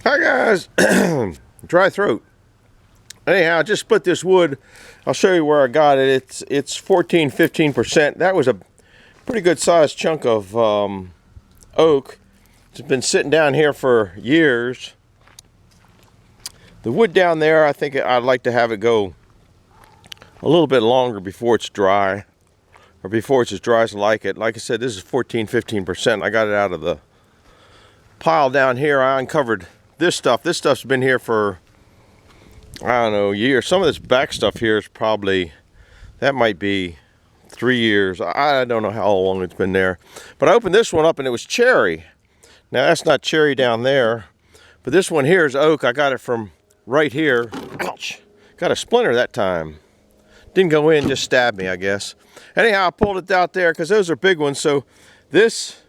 Hi guys, dry throat. Anyhow, I just split this wood. I'll show you where I got it. It's 15%. That was a pretty good sized chunk of oak. It's been sitting down here for years. The wood down there, I think I'd like to have it go a little bit longer before it's dry, or before it's as dry as I like it. Like I said, this is 15%. I got it out of the pile down here. I uncovered this stuff. This stuff's been here for, I don't know, years. Some of this back stuff here is probably, that might be 3 years. I don't know how long it's been there. But I opened this one up and it was cherry. Now that's not cherry down there, but this one here is oak. I got it from right here. Ouch. Got a splinter that time. Didn't go in, just stabbed me, I guess. Anyhow, I pulled it out there because those are big ones. So this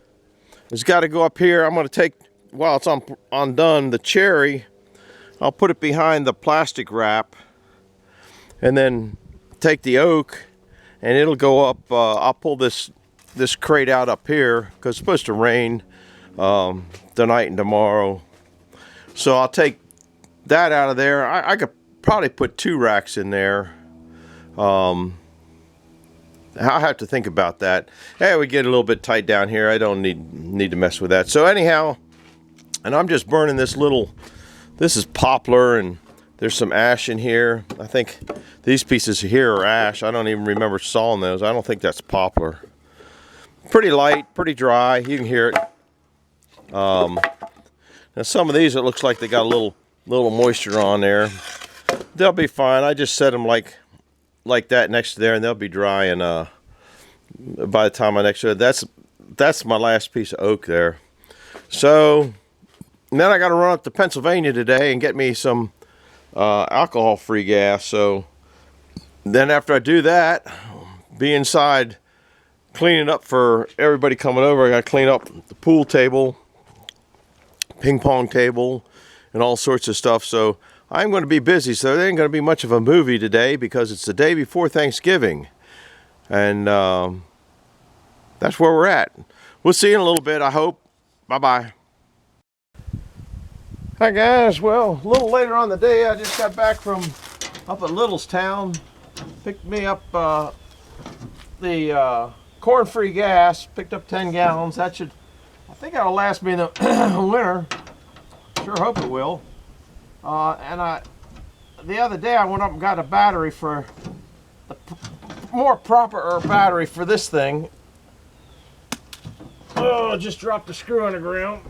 has got to go up here. I'm going to take, while it's undone, the cherry, I'll put it behind the plastic wrap, and then take the oak, and it'll go up. I'll pull this crate out up here because it's supposed to rain tonight and tomorrow. So I'll take that out of there. I could probably put 2 racks in there. I'll have to think about that. Hey, we get a little bit tight down here. I don't need to mess with that. So anyhow, and I'm just burning this is poplar, and there's some ash in here. I think these pieces here are ash. I don't even remember sawing those. I don't think that's poplar. Pretty light, pretty dry. You can hear it. Now some of these, it looks like they got a little moisture on there. They'll be fine. I just set them like that next to there, and they'll be dry. And by the time I next to it, that's my last piece of oak there. So then I got to run up to Pennsylvania today and get me some alcohol-free gas. So then after I do that, be inside cleaning up for everybody coming over. I got to clean up the pool table, ping pong table, and all sorts of stuff. So I'm going to be busy. So there ain't going to be much of a movie today because it's the day before Thanksgiving. And that's where we're at. We'll see you in a little bit, I hope. Bye-bye. Hi guys, well, a little later on the day, I just got back from up at Littlestown. Picked me up the corn-free gas, picked up 10 gallons. That should, I think that'll last me the winter. Sure hope it will. And the other day I went up and got a battery for, the more proper battery for this thing. Oh, just dropped the screw on the ground.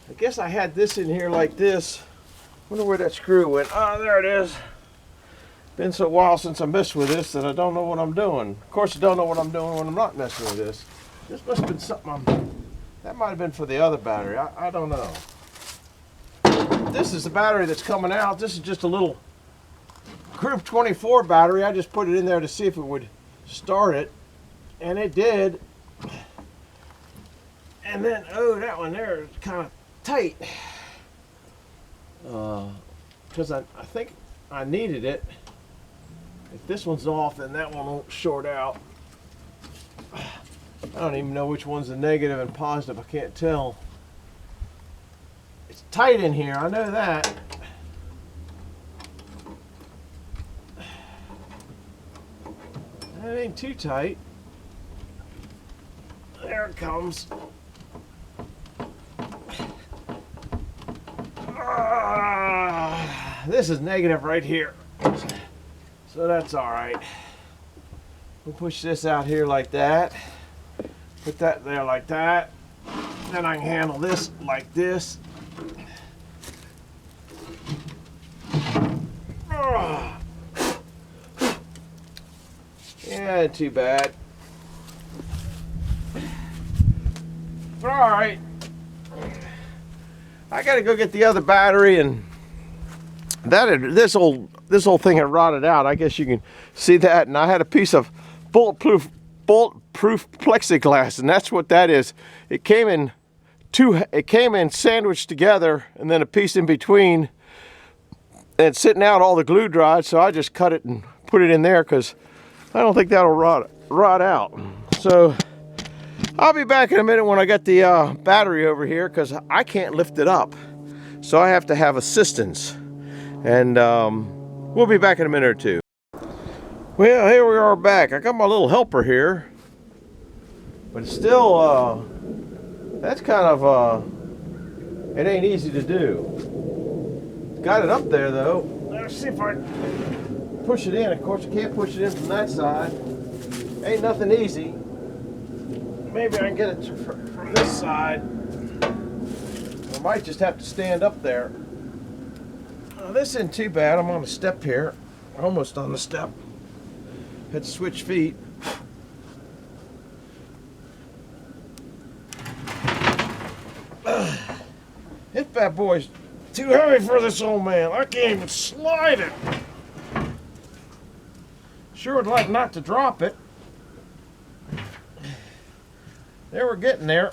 I guess I had this in here like this. Wonder where that screw went. Oh, there it is. Been so while since I messed with this that I don't know what I'm doing. Of course I don't know what I'm doing when I'm not messing with this. This must have been something that might have been for the other battery. I don't know. This is the battery that's coming out. This is just a little Group 24 battery. I just put it in there to see if it would start it. And it did. And then, oh, that one there is kind of tight. Because I think I needed it. If this one's off, then that one won't short out. I don't even know which one's the negative and positive. I can't tell. It's tight in here. I know that. That ain't too tight. There it comes. This is negative right here. So that's all right. We'll push this out here like that. Put that there like that. Then I can handle this like this. Yeah, too bad. All right. I gotta go get the other battery, and this whole thing had rotted out. I guess you can see that. And I had a piece of bulletproof plexiglass, and that's what that is. It came in sandwiched together, and then a piece in between, and it's sitting out all the glue dried. So I just cut it and put it in there because I don't think that'll rot out. So I'll be back in a minute when I get the battery over here, because I can't lift it up. So I have to have assistance. And we'll be back in a minute or two. Well, here we are back. I got my little helper here. But it's still, that's kind of, it ain't easy to do. Got it up there though. Let's see if I push it in. Of course, I can't push it in from that side. Ain't nothing easy. Maybe I can get it from this side. I might just have to stand up there. This isn't too bad. I'm on a step here. Almost on the step. Had to switch feet. This bad boy's too heavy for this old man. I can't even slide it. Sure would like not to drop it. There, we're getting there.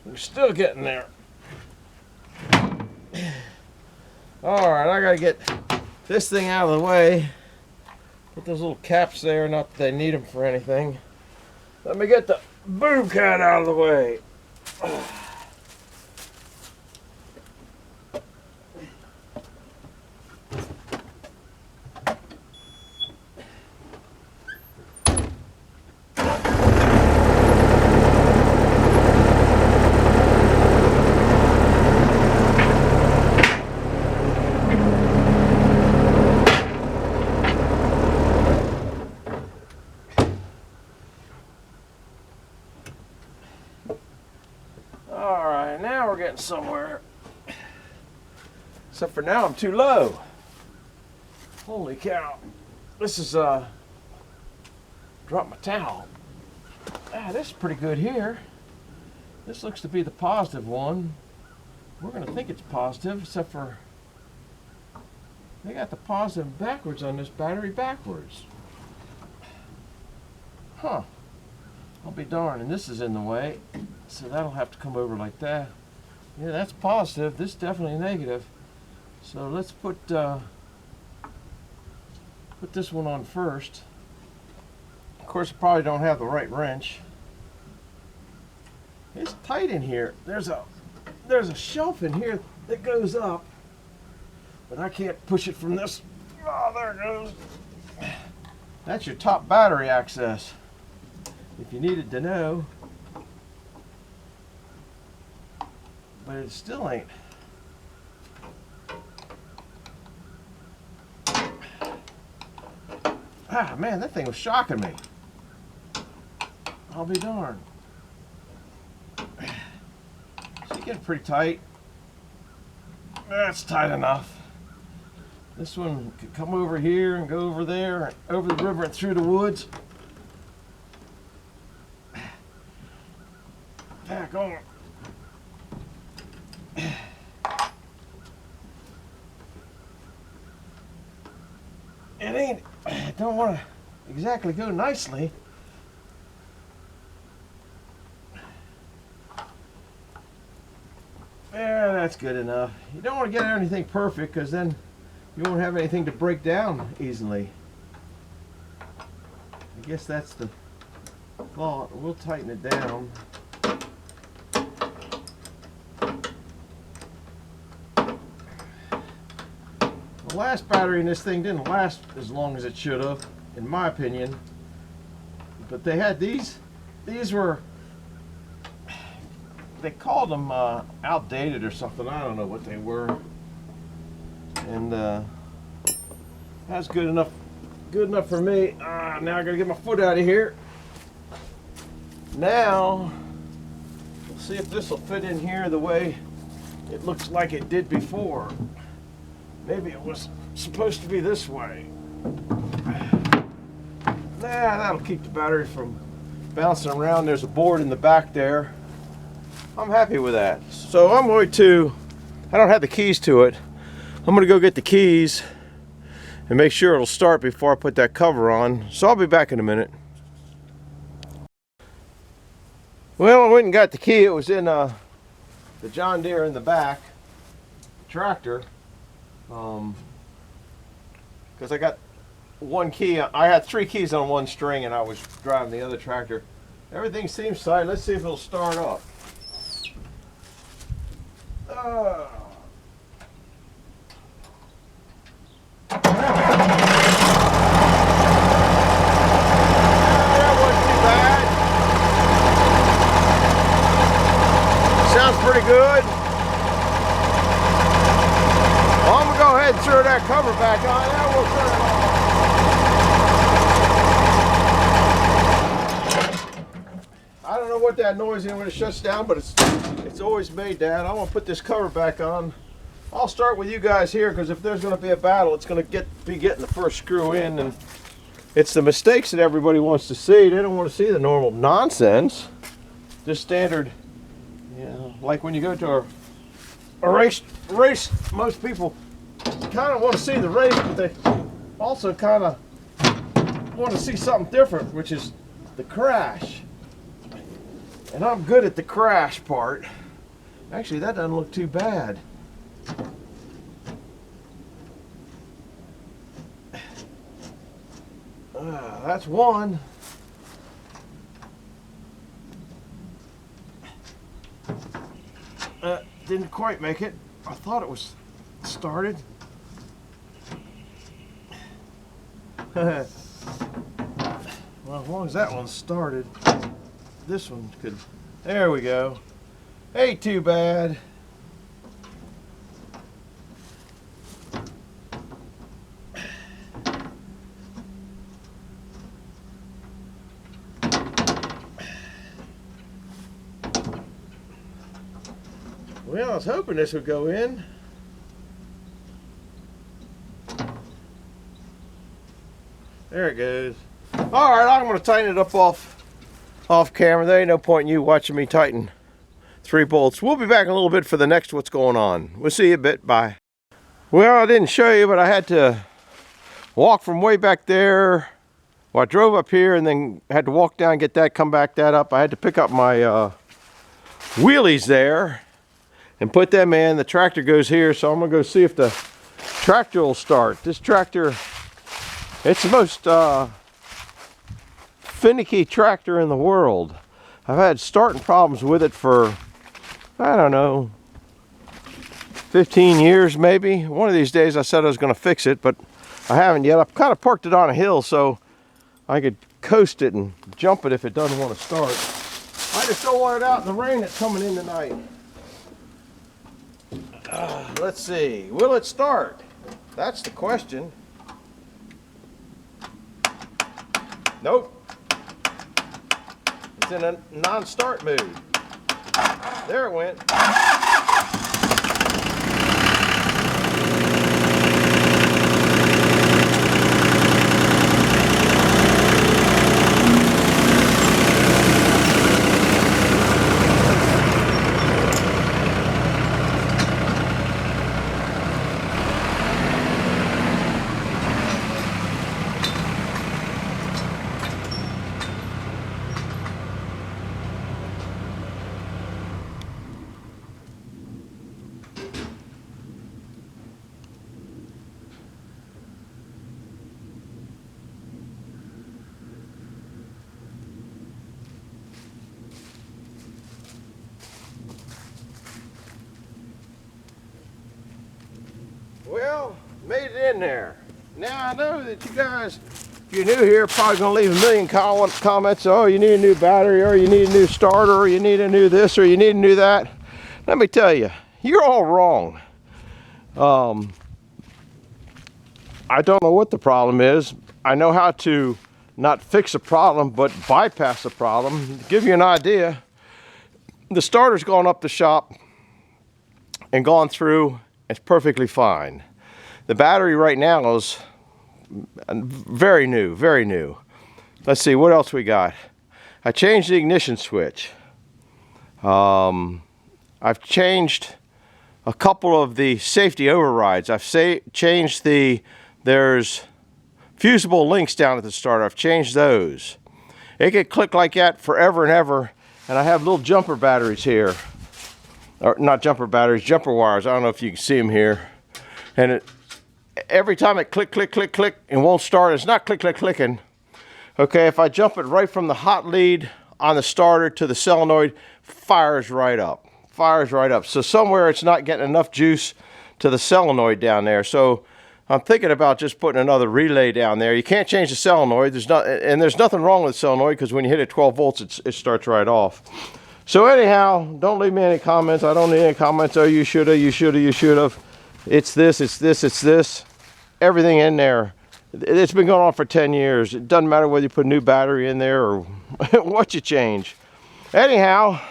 We're still getting there. Alright, I gotta get this thing out of the way. Put those little caps there, not that they need them for anything. Let me get the Bobcat out of the way. Alright, now we're getting somewhere. Except for now I'm too low. Holy cow. This is, drop my towel. This is pretty good here. This looks to be the positive one. We're going to think it's positive, except for they got the positive backwards on this battery backwards. Huh. I'll be darned, and this is in the way, so that'll have to come over like that. Yeah, that's positive. This is definitely negative. So let's put this one on first. Of course, I probably don't have the right wrench. It's tight in here. There's a shelf in here that goes up, but I can't push it from this. Oh, there it goes. That's your top battery access, if you needed to know. But it still ain't. Ah, man, that thing was shocking me. I'll be darned. So you get pretty tight. That's tight enough. This one could come over here and go over there, and over the river and through the woods. Back on. It don't want to exactly go nicely. Yeah, that's good enough. You don't want to get anything perfect, because then you won't have anything to break down easily. I guess that's the thought. We'll tighten it down. The last battery in this thing didn't last as long as it should have, in my opinion. But they had these were, they called them outdated or something. I don't know what they were. And that's good enough for me. Now I gotta get my foot out of here. Now we'll see if this will fit in here the way it looks like it did before. Maybe it was supposed to be this way. Nah, that'll keep the battery from bouncing around. There's a board in the back there. I'm happy with that. So I'm going to, I don't have the keys to it. I'm going to go get the keys and make sure it'll start before I put that cover on. So I'll be back in a minute. Well, I went and got the key. It was in the John Deere in the back, tractor. because I got one key. I had 3 keys on one string, and I was driving the other tractor. Everything seems tight. Let's see if it'll start up. Pretty good. Well, I'm gonna go ahead and throw that cover back on. Now we'll turn it off. I don't know what that noise is when it shuts down, but it's always made that. I'm gonna put this cover back on. I'll start with you guys here, because if there's gonna be a battle, it's gonna be getting the first screw in, and it's the mistakes that everybody wants to see. They don't want to see the normal nonsense. Just standard. Yeah, like when you go to a race, most people kind of want to see the race, but they also kind of want to see something different, which is the crash. And I'm good at the crash part. Actually, that doesn't look too bad. That's one. Didn't quite make it. I thought it was started. Well, as long as that one started, this one could. There we go. Ain't too bad. Well, I was hoping this would go in. There it goes. All right, I'm going to tighten it up off camera. There ain't no point in you watching me tighten 3 bolts. We'll be back in a little bit for the next what's going on. We'll see you a bit. Bye. Well, I didn't show you, but I had to walk from way back there. Well, I drove up here and then had to walk down, get that, come back that up. I had to pick up my wheelies there and put them in. The tractor goes here, so I'm gonna go see if the tractor will start. This tractor, it's the most finicky tractor in the world. I've had starting problems with it for, I don't know, 15 years maybe. One of these days I said I was gonna fix it, but I haven't yet. I've kind of parked it on a hill so I could coast it and jump it if it doesn't want to start. I just don't want it out in the rain that's coming in tonight. Let's see, will it start? That's the question. Nope. It's in a non-start mood. There it went. Well, made it in there. Now I know that you guys, if you're new here, probably gonna leave a million comments. Oh, you need a new battery, or you need a new starter, or you need a new this, or you need a new that. Let me tell you, you're all wrong. I don't know what the problem is. I know how to not fix a problem, but bypass a problem. To give you an idea, the starter's gone up the shop and gone through. It's perfectly fine. The battery right now is very new, very new. Let's see, what else we got? I changed the ignition switch. I've changed a couple of the safety overrides. I've changed there's fusible links down at the starter. I've changed those. It could click like that forever and ever, and I have little jumper batteries here. Or not jumper batteries, jumper wires. I don't know if you can see them here. And every time it click, click, click, click, and won't start, it's not click, click, clicking. Okay, if I jump it right from the hot lead on the starter to the solenoid, fires right up. Fires right up. So somewhere it's not getting enough juice to the solenoid down there. So I'm thinking about just putting another relay down there. You can't change the solenoid. There's nothing wrong with the solenoid, because when you hit it 12 volts, it starts right off. So anyhow, don't leave me any comments. I don't need any comments. Oh, you shoulda, you shoulda, you shoulda. It's this, it's this, it's this. Everything in there. It's been going on for 10 years. It doesn't matter whether you put a new battery in there or what you change. Anyhow,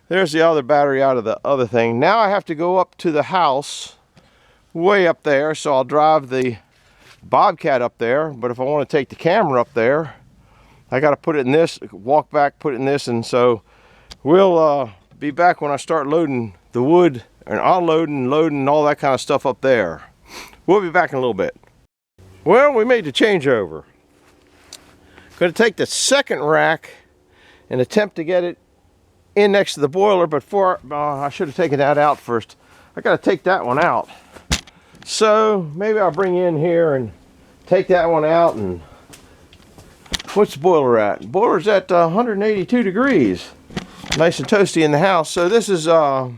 there's the other battery out of the other thing. Now I have to go up to the house, way up there, so I'll drive the Bobcat up there. But if I want to take the camera up there, I got to put it in this, walk back, put it in this, and so we'll be back when I start loading the wood and unloading, loading, all that kind of stuff up there. We'll be back in a little bit. Well, we made the changeover. Going to take the second rack and attempt to get it in next to the boiler, but I should have taken that out first. I got to take that one out. So maybe I'll bring you in here and take that one out. And what's the boiler at? The boiler's at 182 degrees. Nice and toasty in the house. So this is, we're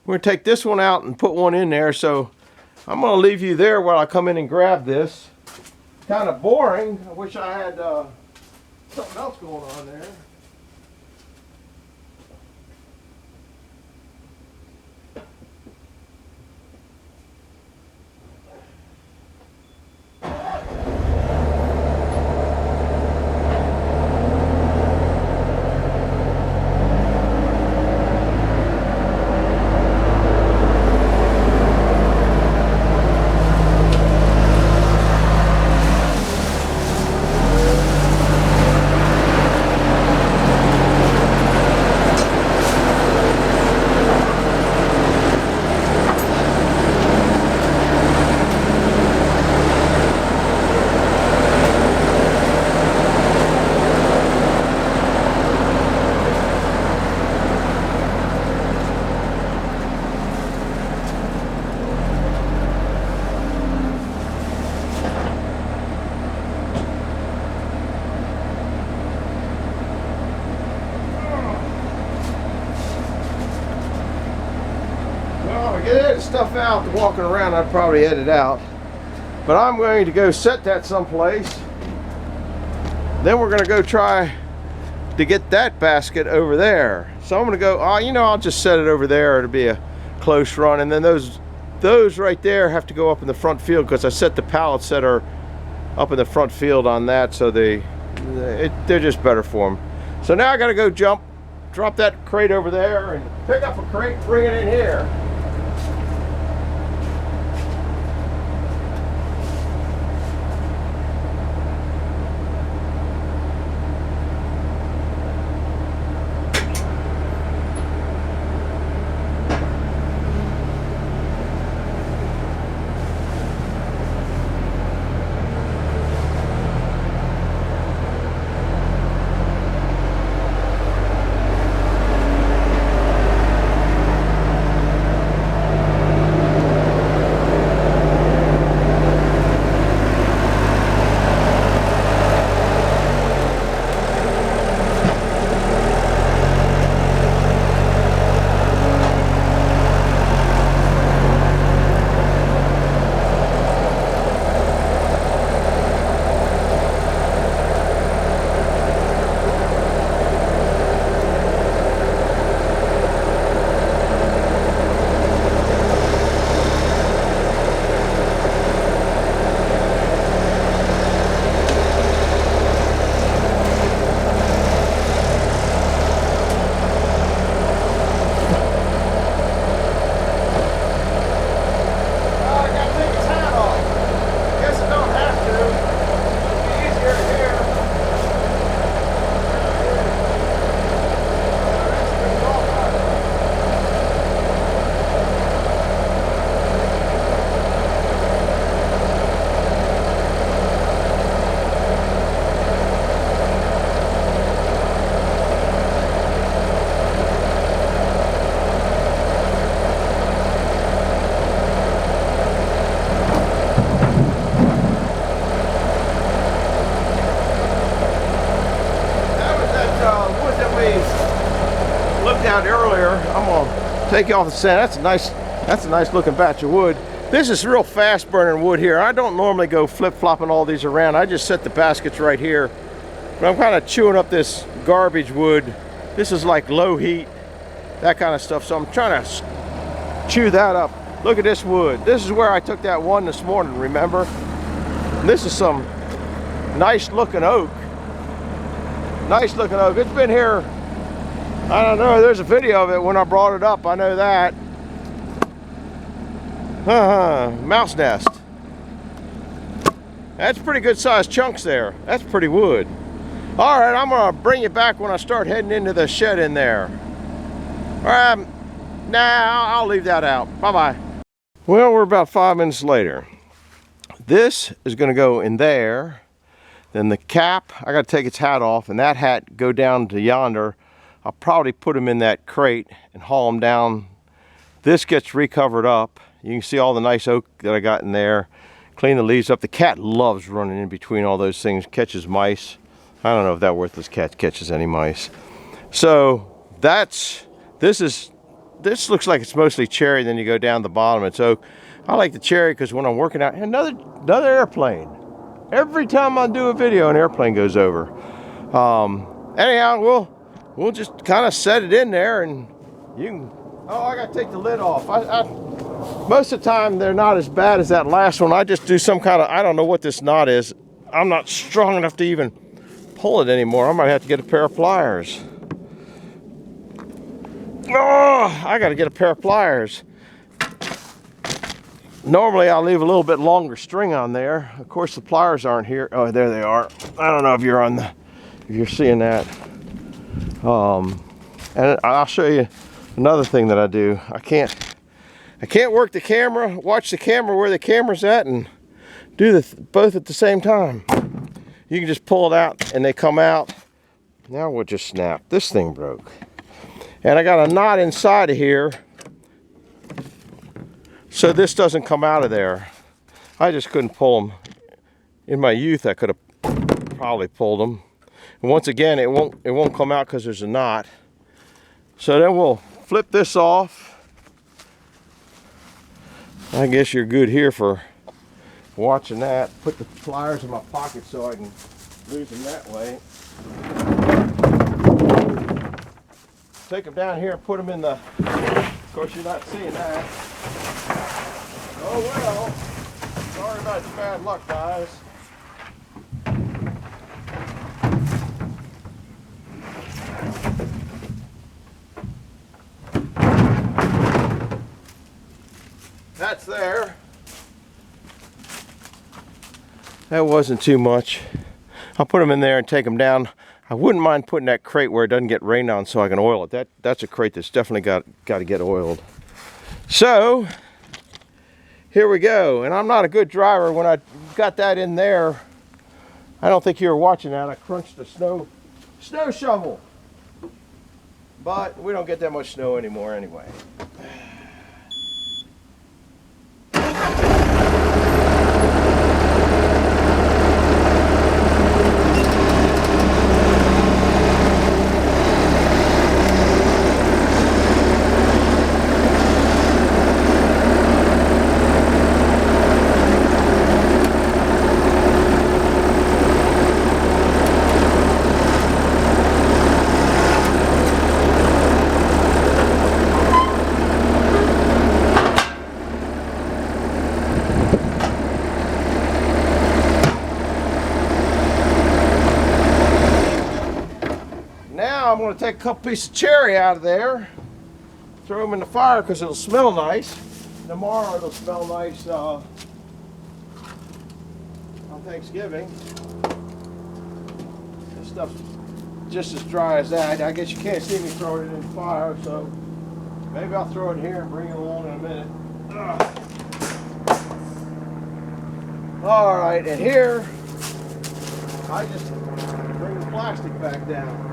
going to take this one out and put one in there. So I'm going to leave you there while I come in and grab this. Kind of boring. I wish I had something else going on there. Get stuff out, the walking around I'd probably edit out, but I'm going to go set that someplace. Then we're going to go try to get that basket over there. So I'm going to go, I'll just set it over there. It'll be a close run, and then those right there have to go up in the front field, because I set the pallets that are up in the front field on that, so they're just better for them. So now I got to go drop that crate over there and pick up a crate and bring it in here. Take off the sand. That's a nice looking batch of wood. This is real fast burning wood here. I don't normally go flip-flopping all these around. I just set the baskets right here. But I'm kind of chewing up this garbage wood. This is like low heat, that kind of stuff. So I'm trying to chew that up. Look at this wood. This is where I took that one this morning, remember? And this is some nice looking oak. Nice looking oak. It's been here, I don't know, there's a video of it when I brought it up, I know that. Mouse nest. That's pretty good sized chunks there. That's pretty wood. All right, I'm gonna bring you back when I start heading into the shed in there. All right, nah, I'll leave that out. Bye-bye. Well, we're about 5 minutes later. This is gonna go in there. Then the cap, I gotta take its hat off, and that hat go down to yonder. I'll probably put them in that crate and haul them down. This gets recovered up. You can see all the nice oak that I got in there. Clean the leaves up. The cat loves running in between all those things, catches mice. I don't know if that worthless cat catches any mice. So this looks like it's mostly cherry, then you go down the bottom, it's oak. I like the cherry because when I'm working out, another airplane. Every time I do a video, an airplane goes over. Anyhow, we'll just kind of set it in there, and you can. Oh, I gotta take the lid off. Most of the time they're not as bad as that last one. I just do some kind of, I don't know what this knot is. I'm not strong enough to even pull it anymore. I might have to get a pair of pliers. Oh, I gotta get a pair of pliers. Normally I'll leave a little bit longer string on there. Of course the pliers aren't here. Oh, there they are. I don't know if you're seeing that. And I'll show you another thing that I do. I can't work the camera, watch the camera where the camera's at, and do both at the same time. You can just pull it out and they come out. Now we'll just snap. This thing broke. And I got a knot inside of here, so this doesn't come out of there. I just couldn't pull them. In my youth, I could have probably pulled them. And once again, it won't come out because there's a knot. So then we'll flip this off. I guess you're good here for watching that. Put the pliers in my pocket so I can lose them that way. Take them down here and put them in the, of course you're not seeing that. Oh well, sorry about your bad luck, guys. That's there. That wasn't too much. I'll put them in there and take them down. I wouldn't mind putting that crate where it doesn't get rained on so I can oil it. That's a crate that's definitely got to get oiled. So here we go. And I'm not a good driver. When I got that in there, I don't think you were watching that. I crunched a snow shovel. But we don't get that much snow anymore anyway. I'm going to take a couple pieces of cherry out of there, throw them in the fire because it'll smell nice. Tomorrow it'll smell nice on Thanksgiving. This stuff's just as dry as that. I guess you can't see me throwing it in the fire, so maybe I'll throw it here and bring it along in a minute. All right, and here I just bring the plastic back down.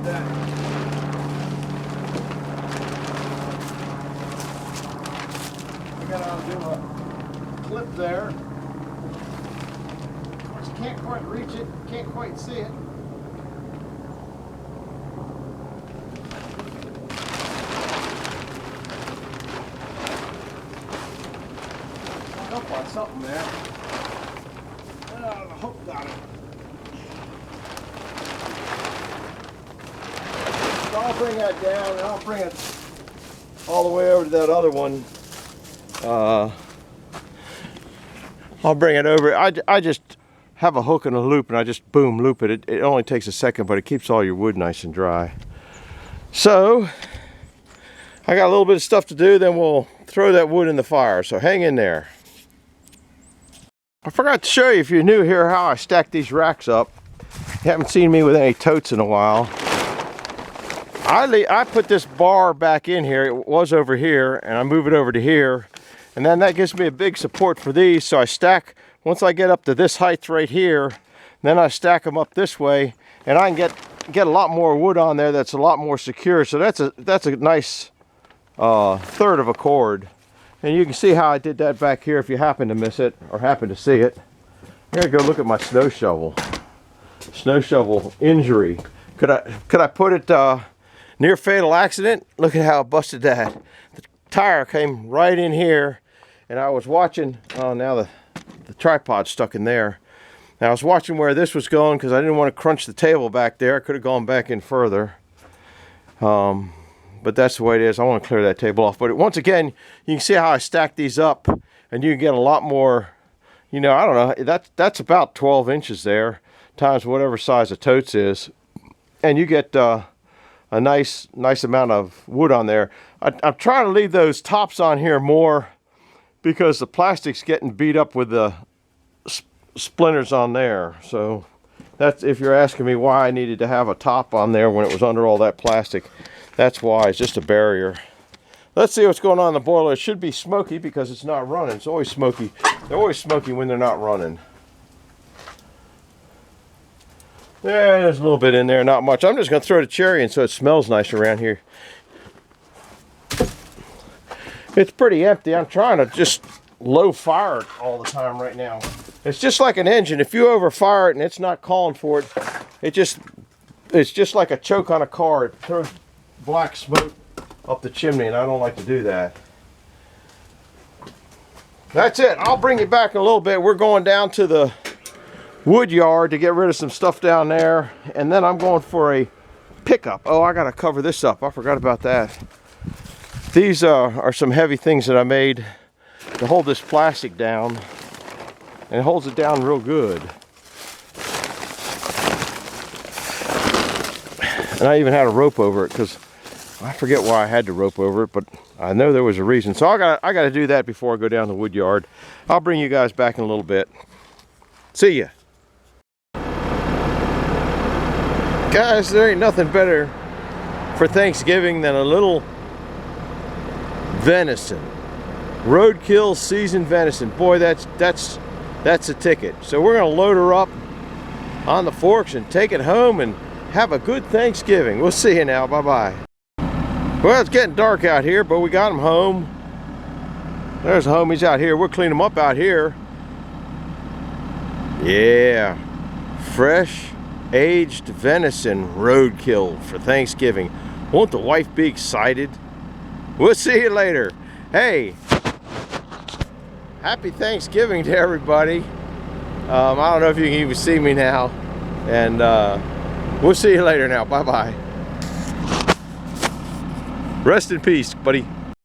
That. I gotta do a clip there. Of course, you can't quite reach it, can't quite see it. got something there. The hook got it. So I'll bring that down and I'll bring it all the way over to that other one. I'll bring it over. I just have a hook and a loop and I just boom loop it. It only takes a second, but it keeps all your wood nice and dry. So I got a little bit of stuff to do, then we'll throw that wood in the fire. So hang in there. I forgot to show you, if you're new here, how I stack these racks up. You haven't seen me with any totes in a while. I put this bar back in here. It was over here, and I move it over to here. And then that gives me a big support for these. So I stack, once I get up to this height right here, then I stack them up this way, and I can get a lot more wood on there that's a lot more secure. So that's a nice third of a cord. And you can see how I did that back here if you happen to miss it or happen to see it. I gotta go look at my snow shovel. Snow shovel injury. Could I put it near fatal accident? Look at how I busted that. The tire came right in here, and I was watching. Oh, now the tripod's stuck in there. Now I was watching where this was going because I didn't want to crunch the table back there. I could have gone back in further. But that's the way it is. I want to clear that table off. But once again, you can see how I stack these up, and you can get a lot more, you know, I don't know, that's about 12 inches there, times whatever size the totes is. And you get a nice amount of wood on there. I'm trying to leave those tops on here more because the plastic's getting beat up with the splinters on there. So that's, if you're asking me why I needed to have a top on there when it was under all that plastic, that's why. It's just a barrier. Let's see what's going on in the boiler. It should be smoky because it's not running. It's always smoky. They're always smoky when they're not running. There's a little bit in there, not much. I'm just going to throw the cherry in so it smells nice around here. It's pretty empty. I'm trying to just low fire it all the time right now. It's just like an engine. If you overfire it and it's not calling for it, it's just like a choke on a car. It throws black smoke up the chimney, and I don't like to do that. That's it. I'll bring you back in a little bit. We're going down to the Woodyard to get rid of some stuff down there, and then I'm going for a pickup. Oh, I gotta cover this up. I forgot about that. These are some heavy things that I made to hold this plastic down, and it holds it down real good. And I even had a rope over it because I forget why I had to rope over it, but I know there was a reason. So I gotta do that before I go down the Woodyard. I'll bring you guys back in a little bit. See ya. Guys, there ain't nothing better for Thanksgiving than a little venison. Roadkill seasoned venison. Boy, that's a ticket. So we're gonna load her up on the forks and take it home and have a good Thanksgiving. We'll see you now. Bye-bye. Well, it's getting dark out here, but we got them home. There's the homies out here. We'll clean them up out here. Yeah. Fresh, aged venison roadkill for Thanksgiving. Won't the wife be excited? We'll see you later. Hey, happy Thanksgiving to everybody. I don't know if you can even see me now. And we'll see you later now. Bye-bye. Rest in peace, buddy.